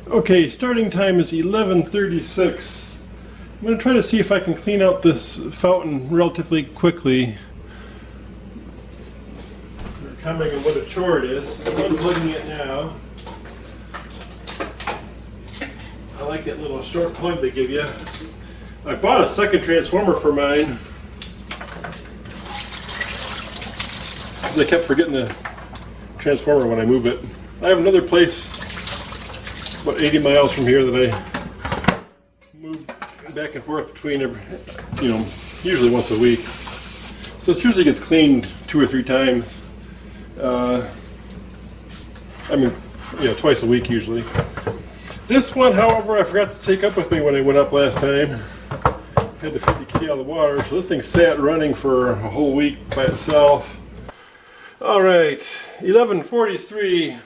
Okay, starting time is 11:36. I'm going to try to see if I can clean out this fountain relatively quickly. We're commenting on what a chore it is. I'm unplugging it now. I like that little short plug they give you. I bought a second transformer for mine. I kept forgetting the transformer when I move it. I have another place about 80 miles from here that I move back and forth between usually once a week. So it usually gets cleaned 2 or 3 times. Twice a week usually. This one, however, I forgot to take up with me when I went up last time. Had to feed the kitty out of the water, so this thing sat running for a whole week by itself. Alright, 11:43.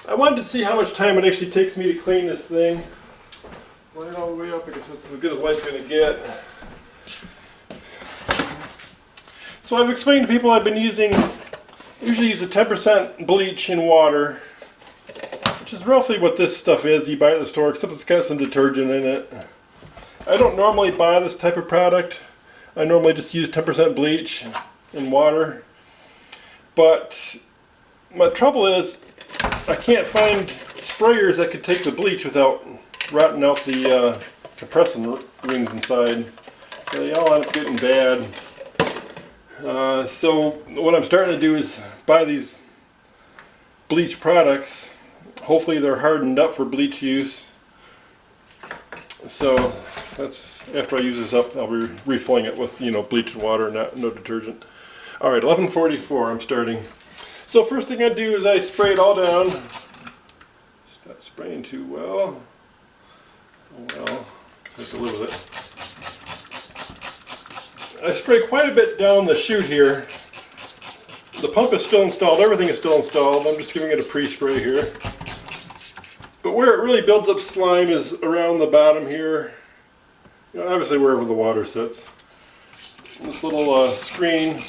I wanted to see how much time it actually takes me to clean this thing. Light it all the way up because it's as good as light's going to get. So I've explained to people I've been usually use a 10% bleach in water, which is roughly what this stuff is you buy at the store, except it's got some detergent in it. I don't normally buy this type of product. I normally just use 10% bleach in water. But my trouble is I can't find sprayers that could take the bleach without rotting out the compressing rings inside. So they all end up getting bad. So what I'm starting to do is buy these bleach products. Hopefully they're hardened up for bleach use. So that's after I use this up, I'll be refilling it with bleach and water, no detergent. All right, 11:44. I'm starting. So first thing I do is I spray it all down. It's not spraying too well. Oh well, because I have to live with it. I spray quite a bit down the chute here. The pump is still installed. Everything is still installed. I'm just giving it a pre-spray here. But where it really builds up slime is around the bottom here. Obviously wherever the water sits. This little screen.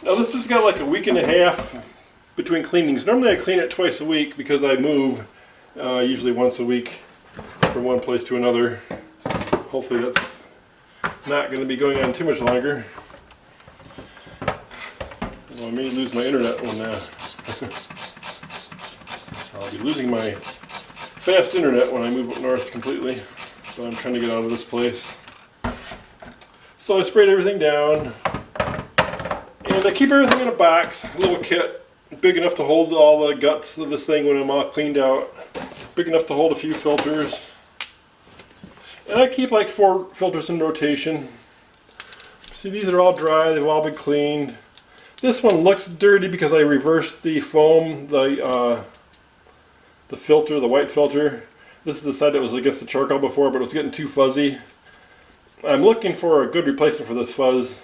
Now this has got like a week and a half between cleanings. Normally I clean it twice a week because I move usually once a week from one place to another. Hopefully that's not going to be going on too much longer. Well, I may lose my internet when I'll be losing my fast internet when I move up north completely. So I'm trying to get out of this place. So I sprayed everything down. And I keep everything in a box, a little kit, big enough to hold all the guts of this thing when I'm all cleaned out. Big enough to hold a few filters. And I keep like 4 filters in rotation. See, these are all dry, they've all been cleaned. This one looks dirty because I reversed the foam, the filter, the white filter. This is the side that was against the charcoal before, but it was getting too fuzzy. I'm looking for a good replacement for this fuzz.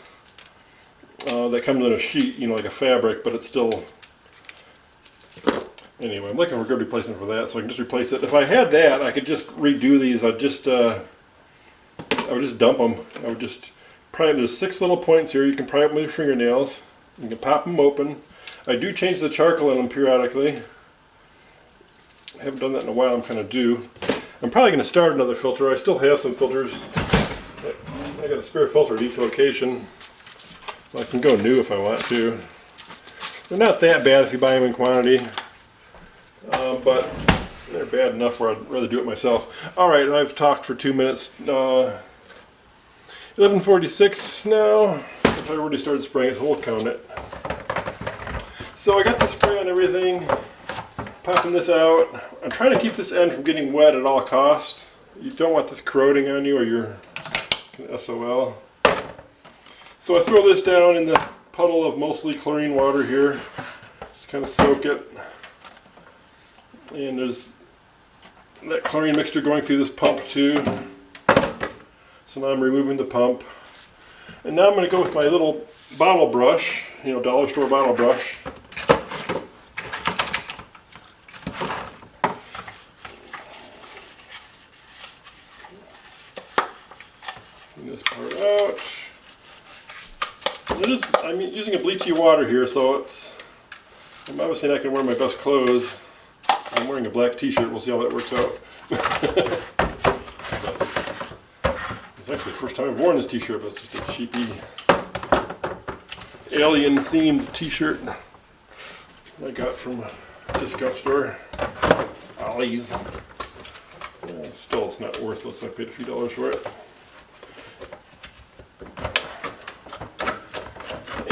That comes in a sheet, like a fabric, but it's still... Anyway, I'm looking for a good replacement for that, so I can just replace it. If I had that, I could just redo these. I would just dump them. I would just pry them. There's 6 little points here. You can pry them with your fingernails. You can pop them open. I do change the charcoal in them periodically. I haven't done that in a while. I'm kind of due. I'm probably going to start another filter. I still have some filters. I got a spare filter at each location. I can go new if I want to. They're not that bad if you buy them in quantity, but they're bad enough where I'd rather do it myself. Alright, I've talked for 2 minutes. 11:46 now. I've already started spraying it, so we'll count it. So I got the spray on everything, popping this out. I'm trying to keep this end from getting wet at all costs. You don't want this corroding on you or you're SOL. So I throw this down in the puddle of mostly chlorine water here. Just kind of soak it. And there's that chlorine mixture going through this pump too. So now I'm removing the pump. And now I'm going to go with my little bottle brush, dollar store bottle brush. Clean this part out. I'm using a bleachy water here, so I'm obviously not going to wear my best clothes. I'm I'm wearing a black t-shirt. We'll see how that works out. It's actually the first time I've worn this t-shirt, but it's just a cheapy alien themed t-shirt I got from a discount store. Ollie's. Still, it's not worthless. I paid a few dollars for it.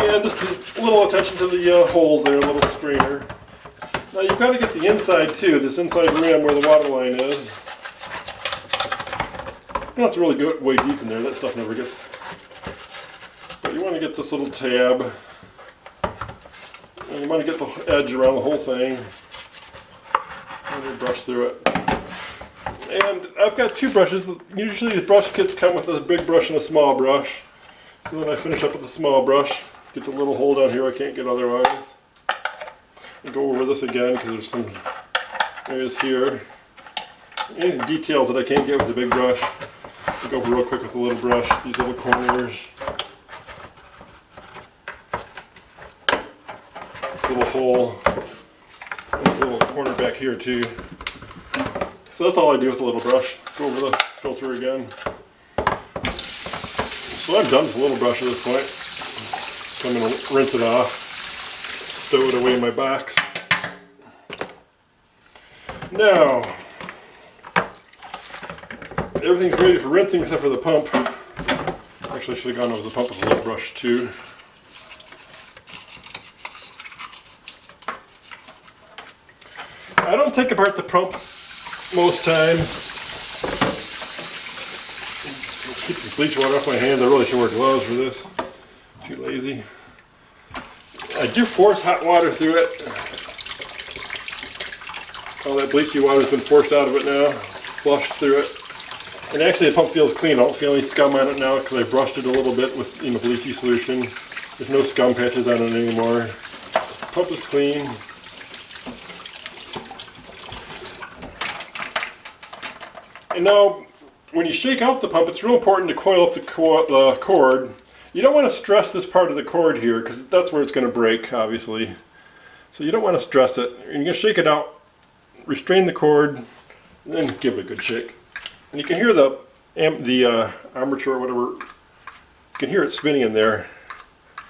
And just a little attention to the holes there, a little strainer. Now you've got to get the inside too, this inside rim where the water line is. You don't have to really go way deep in there, that stuff never gets. But you want to get this little tab. And you want to get the edge around the whole thing. And you brush through it. And I've got two brushes. Usually the brush kits come with a big brush and a small brush. So then I finish up with the small brush. Get the little hole down here I can't get otherwise. And go over this again because there's some areas here. Any details that I can't get with the big brush, I go over real quick with the little brush. These little corners. This little hole. And this little corner back here too. So that's all I do with the little brush. Go over the filter again. So I'm done with the little brush at this point. So I'm going to rinse it off, stow it away in my box. Now, everything's ready for rinsing except for the pump. Actually, I should have gone over the pump with a little brush too. I don't take apart the pump most times. Keep the bleach water off my hands. I really should wear gloves for this. Too lazy. I do force hot water through it. All that bleachy water has been forced out of it now. Flushed through it. And actually the pump feels clean. I don't feel any scum on it now because I brushed it a little bit with bleachy solution. There's no scum patches on it anymore. The pump is clean. And now, when you shake out the pump, it's real important to coil up the cord. You don't want to stress this part of the cord here because that's where it's going to break, obviously. So you don't want to stress it. You're going to shake it out, restrain the cord, and then give it a good shake. And you can hear the armature or whatever. You can hear it spinning in there. I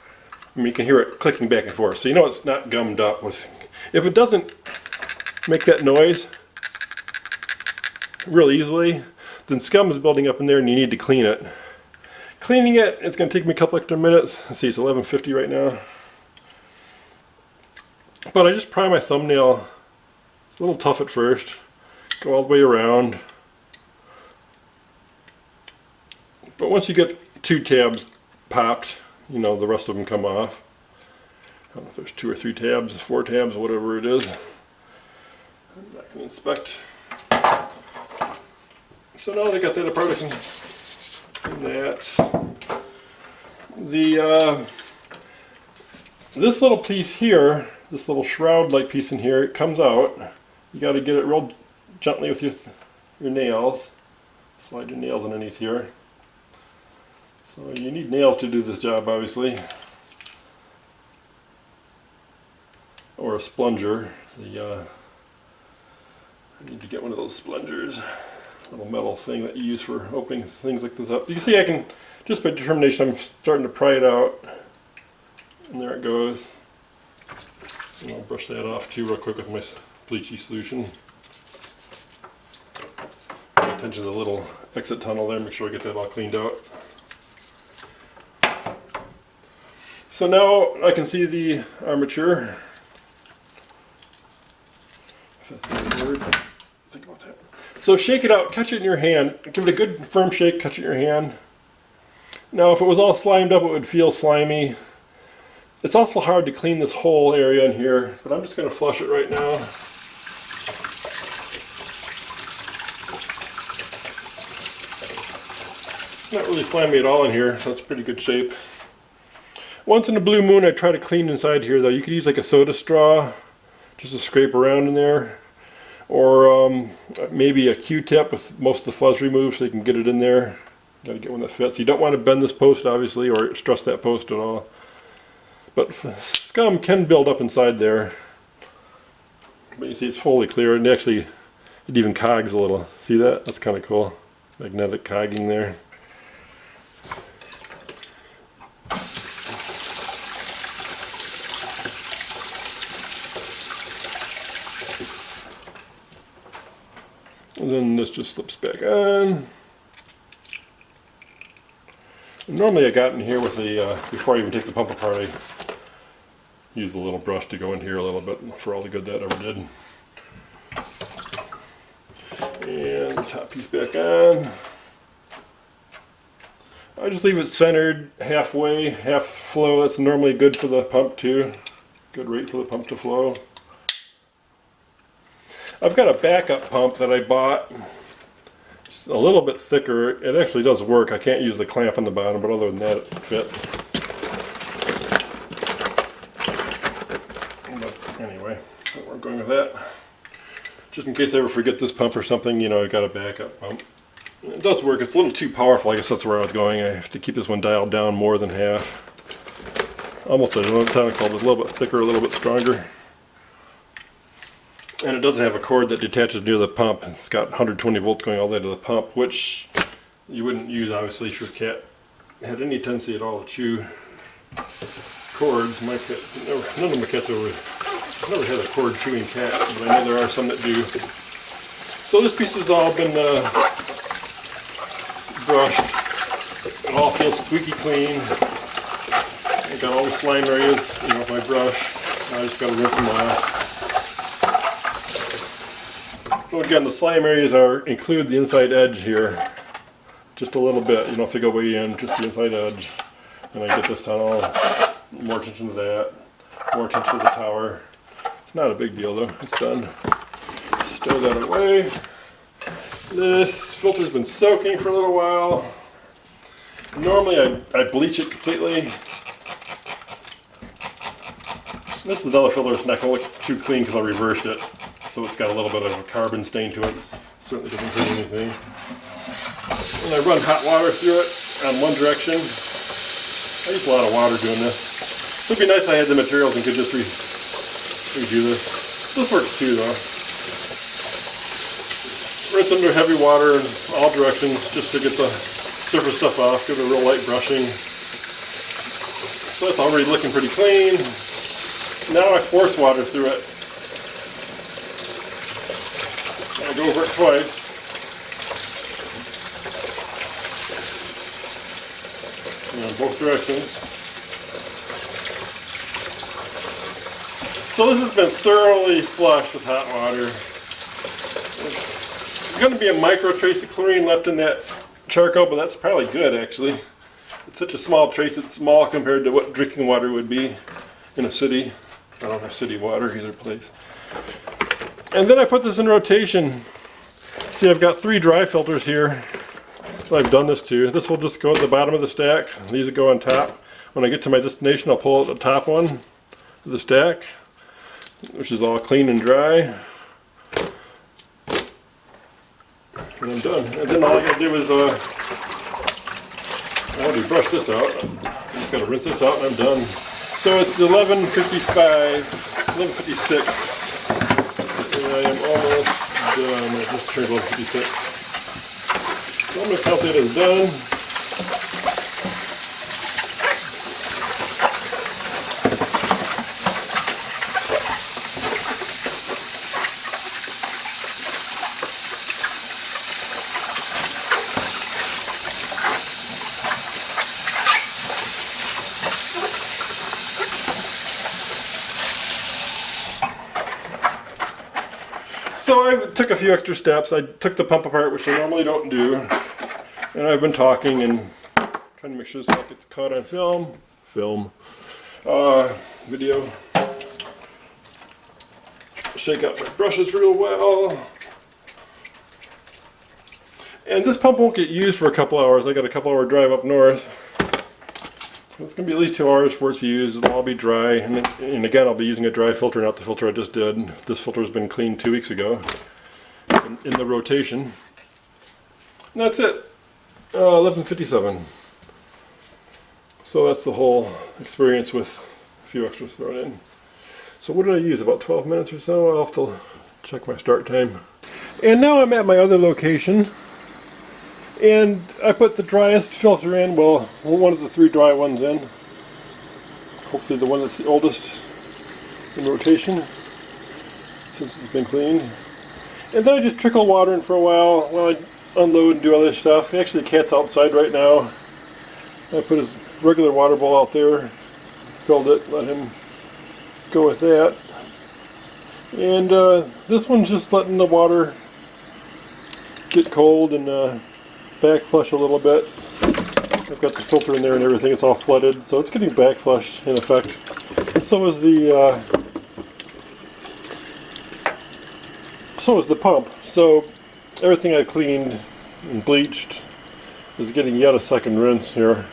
mean, you can hear it clicking back and forth. So you know it's not gummed up with. If it doesn't make that noise real easily, then scum is building up in there and you need to clean it. Cleaning it, it's going to take me a couple extra minutes. Let's see, it's 11:50 right now. But I just pry my thumbnail, a little tough at first, go all the way around. But once you get 2 tabs popped, you know, the rest of them come off. I don't know if there's 2 or 3 tabs, 4 tabs, whatever it is. I'm not going to inspect. So now that I got that apart, I can clean that. This little piece here, this little shroud-like piece in here, it comes out. You got to get it real gently with your nails. Slide your nails underneath here. So you need nails to do this job, obviously. Or a splunger. I need to get one of those splungers. Little metal thing that you use for opening things like this up. You can see I can, just by determination, I'm starting to pry it out. And there it goes. And I'll brush that off too real quick with my bleachy solution. Pay attention to the little exit tunnel there, make sure I get that all cleaned out. So now I can see the armature. If that's the word. Think about that. So shake it out, catch it in your hand, give it a good firm shake, catch it in your hand. Now if it was all slimed up, it would feel slimy. It's also hard to clean this whole area in here, but I'm just going to flush it right now. Not really slimy at all in here, so it's pretty good shape. Once in a blue moon I try to clean inside here though. You could use like a soda straw just to scrape around in there. Or maybe a Q-tip with most of the fuzz removed so you can get it in there. Got to get one that fits. You don't want to bend this post obviously or stress that post at all. But scum can build up inside there. But you see it's fully clear, and actually it even cogs a little. See that? That's kind of cool. Magnetic cogging there. And then this just slips back on. And normally I got in here with the, before I even take the pump apart, I use the little brush to go in here a little bit for all the good that ever did. And the top piece back on. I just leave it centered halfway, half flow. That's normally good for the pump too. Good rate for the pump to flow. I've got a backup pump that I bought. It's a little bit thicker. It actually does work. I can't use the clamp on the bottom, but other than that it fits. But anyway, we're going with that. Just in case I ever forget this pump or something, you know, I got a backup pump. It does work. It's a little too powerful. I guess that's where I was going. I have to keep this one dialed down more than half. Almost identical, just a little bit thicker, a little bit stronger. And it doesn't have a cord that detaches near the pump. It's got 120 volts going all the way to the pump, which you wouldn't use obviously if your cat had any tendency at all to chew cords. My cat, none of my cats I've never had a cord chewing cat, but I know there are some that do. So this piece has all been brushed. It all feels squeaky clean. I got all the slime areas, you know, with my brush. I just got to rinse them off. So again, the slime areas include the inside edge here, just a little bit. You don't have to go way in, just the inside edge. And I get this tunnel, more attention to that, more attention to the tower. It's not a big deal though, it's done. Stow that away. This filter's been soaking for a little while. Normally I bleach it completely. This is another filter that's not going to look too clean because I reversed it. So it's got a little bit of a carbon stain to it. Certainly doesn't hurt anything. And I run hot water through it on one direction. I use a lot of water doing this. It would be nice if I had the materials and could just redo this. This works too though. Rinse under heavy water in all directions just to get the surface stuff off. Give it a real light brushing. So that's already looking pretty clean. Now I force water through it. I go over it twice. In both directions. So this has been thoroughly flushed with hot water. There's going to be a micro trace of chlorine left in that charcoal, but that's probably good actually. It's such a small trace, it's small compared to what drinking water would be in a city. I don't have city water either place. And then I put this in rotation. See, I've got 3 dry filters here. So I've done this too. This will just go at the bottom of the stack. These will go on top. When I get to my destination, I'll pull out the top one of the stack, which is all clean and dry. And I'm done. And then all I gotta do is, I already brushed this out. I just gotta rinse this out and I'm done. So it's 11:55, 11:56, and I am almost done. I just turned 11:56. So I'm going to count that as done. So I took a few extra steps. I took the pump apart, which I normally don't do. And I've been talking and trying to make sure this all gets caught on video. Shake out my brushes real well. And this pump won't get used for a couple hours. I got a couple hour drive up north. It's going to be at least 2 hours before it's used. It'll all be dry. And again, I'll be using a dry filter, not the filter I just did. This filter has been cleaned 2 weeks ago in the rotation. And that's it. 11:57. So that's the whole experience with a few extras thrown in. So what did I use? About 12 minutes or so? I'll have to check my start time. And now I'm at my other location. And I put the driest filter in, well, one of the 3 dry ones in. Hopefully the one that's the oldest in rotation, since it's been cleaned. And then I just trickle water in for a while I unload and do other stuff. Actually, the cat's outside right now. I put his regular water bowl out there, filled it, let him go with that. And this one's just letting the water get cold and back flush a little bit. I've got the filter in there and everything, it's all flooded, so it's getting back flushed in effect. And so is the pump. So everything I cleaned and bleached is getting yet a second rinse here,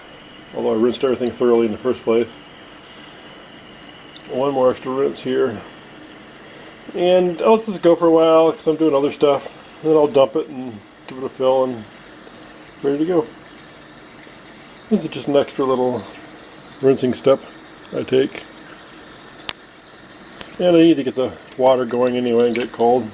although I rinsed everything thoroughly in the first place. One more extra rinse here. And I'll let this go for a while because I'm doing other stuff. Then I'll dump it and give it a fill and ready to go. This is just an extra little rinsing step I take. And I need to get the water going anyway and get cold.